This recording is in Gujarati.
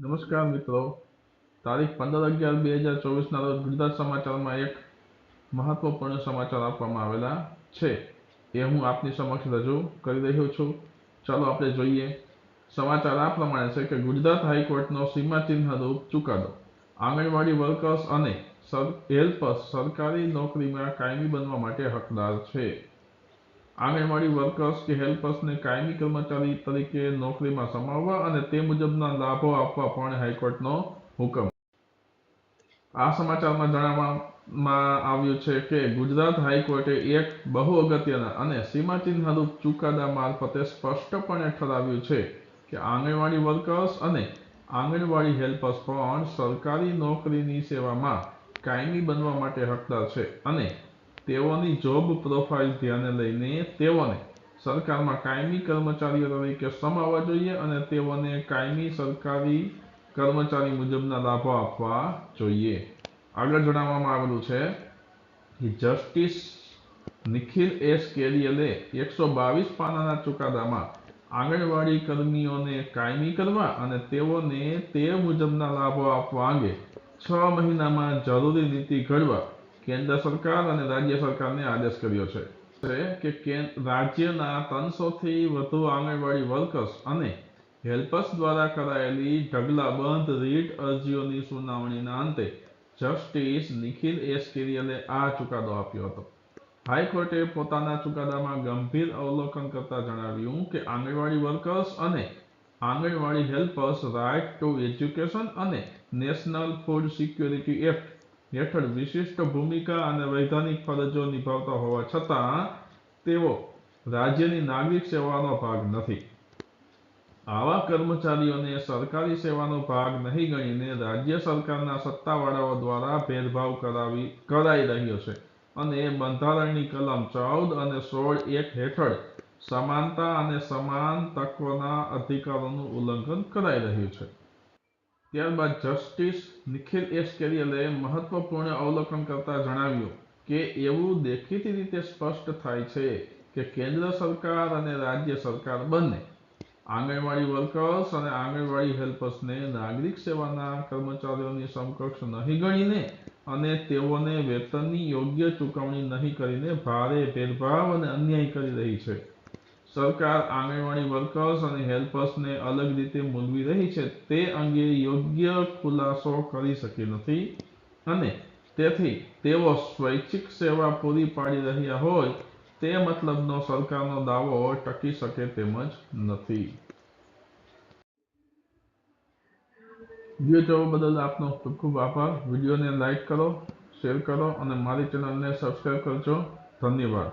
નમસ્કાર મિત્રો, તારીખ 15/11/2024 રોજ ગુજરાત સમાચારમાં એક મહત્વપૂર્ણ સમાચાર આપવામાં આવેલા છે એ હું આપની સમક્ષ રજૂ કરી રહ્યો છું. ચાલો આપણે જોઈએ. સમાચાર આ પ્રમાણે છે કે ગુજરાત હાઈકોર્ટનો સીમાચિહ્નરૂપ ચુકાદો. આંગણવાડી વર્કર્સ અને હેલ્પર્સ સરકારી નોકરીમાં કાયમી બનવા માટે હકદાર છે. આંગણવાડી વર્કર્સ કે હેલ્પર્સને કાયમી કર્મચારી તરીકે નોકરીમાં સમાવવા અને તે મુજબના લાભો આપવા પણ હાઈકોર્ટનો હુકમ. આ સમાચારમાં જણાવવામાં આવ્યું છે કે ગુજરાત હાઈકોર્ટે એક બહુ અગત્યના અને સીમાચિહ્નરૂપ ચુકાદા મારફતે સ્પષ્ટપણે ઠરાવ્યું છે કે આંગણવાડી વર્કર્સ અને આંગણવાડી હેલ્પર્સ પણ સરકારી નોકરીની સેવામાં કાયમી બનવા માટે હકદાર છે અને તેઓની જોબ પ્રોફાઇલ ધ્યાને લઈને તેઓને સરકારમાં કાયમી કર્મચારીઓ તરીકે સમાવવા જોઈએ અને તેઓને કાયમી સરકારી કર્મચારી મુજબના લાભો આપવા જોઈએ. આગળ જણાવવામાં આવેલું છે કે જસ્ટિસ નિખિલ એસ કેરિયલે 122 પાનાના ચુકાદામાં આંગણવાડી કર્મીઓને કાયમી કરવા અને તેઓને તે મુજબના લાભો આપવા અંગે 6 મહિનામાં જરૂરી નીતિ ઘડવા કેન્દ્ર સરકાર અને રાજ્ય સરકારને આદેશ કર્યો છે કે રાજ્યના 300થી વધુ આંગણવાડી વર્કર્સ અને હેલ્પર્સ દ્વારા કરાયેલી ઢગલાબંધ રીટ અરજીઓની સુનાવણીના અંતે જસ્ટિસ નિખિલ એસ કેરિયલે આ ચુકાદો આપ્યો હતો. હાઈકોર્ટે પોતાના ચુકાદામાં ગંભીર અવલોકન કરતા જણાવ્યું કે આંગણવાડી વર્કર્સ અને આંગણવાડી હેલ્પર્સ રાઇટ ટુ એજ્યુકેશન અને નેશનલ ફૂડ સિક્યોરિટી એક્ટ હેઠળ વિશિષ્ટ ભૂમિકા અને વૈધાનિક ફરજો નિભાવતા હોવા છતાં તેઓ રાજ્યની નાગરિક સેવાનો ભાગ નથી. આવા કર્મચારીઓને સરકારી સેવાનો ભાગ નહીં ગણીને રાજ્ય સરકારના સત્તાવાળાઓ દ્વારા ભેદભાવ કરાઈ રહ્યો છે અને બંધારણની કલમ 14 અને 16(1) હેઠળ સમાનતા અને સમાન તકોના અધિકારોનું ઉલ્લંઘન કરાઈ રહ્યું છે. ત્યારબાદ જસ્ટિસ નિખિલ એસ કેરિયલે મહત્વપૂર્ણ અવલોકન કરતા જણાવ્યું કે એવું દેખીતી રીતે સ્પષ્ટ થાય છે કે કેન્દ્ર સરકાર અને રાજ્ય સરકાર બંને આંગણવાડી વર્કર્સ અને આંગણવાડી હેલ્પર્સને નાગરિક સેવાના કર્મચારીઓની સમકક્ષ નહીં ગણીને અને તેઓને વેતનની યોગ્ય ચૂકવણી નહીં કરીને ભારે ભેદભાવ અને અન્યાય કરી રહી છે. સરકાર આંગણવાડી વર્કર્સ અને હેલ્પર્સને અલગ રીતે મૂલવી રહી છે તે અંગે યોગ્ય ખુલાસો કરી શકી નથી અને તેથી તેઓ સ્વૈચ્છિક સેવા પૂરી પાડી રહ્યા હોય તે મતલબનો સરકારનો દાવો ટકી શકે તેમ જ નથી. વિડીયો જોવા બદલ આપનો ખૂબ ખૂબ આભાર. વિડીયોને લાઇક કરો, શેર કરો અને મારી ચેનલને સબસ્ક્રાઇબ કરજો. ધન્યવાદ.